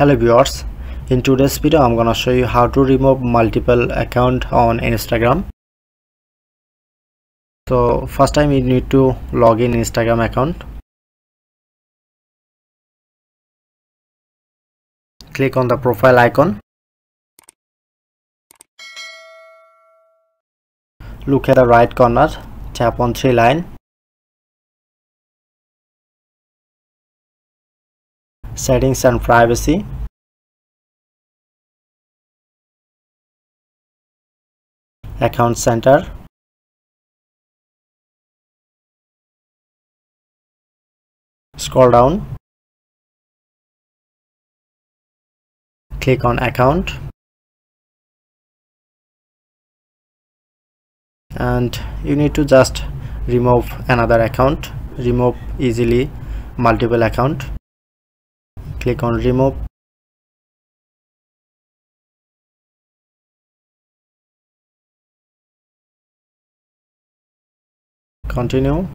Hello viewers, in today's video I'm gonna show you how to remove multiple accounts on Instagram. So first time you need to log in Instagram account. Click on the profile icon. Look at the right corner, tap on three line. Settings and privacy. Account center. Scroll down. Click on account. And you need to just remove another account. Remove easily multiple account. Click on remove. Continue.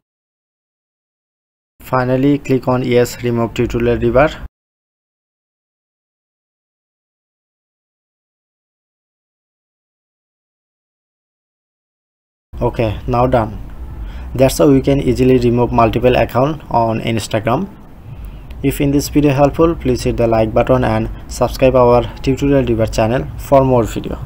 Finally click on yes, remove tutorial bar. Okay, now done. That's how we can easily remove multiple accounts on Instagram. If in this video helpful, please hit the like button and subscribe our tutorial channel for more video.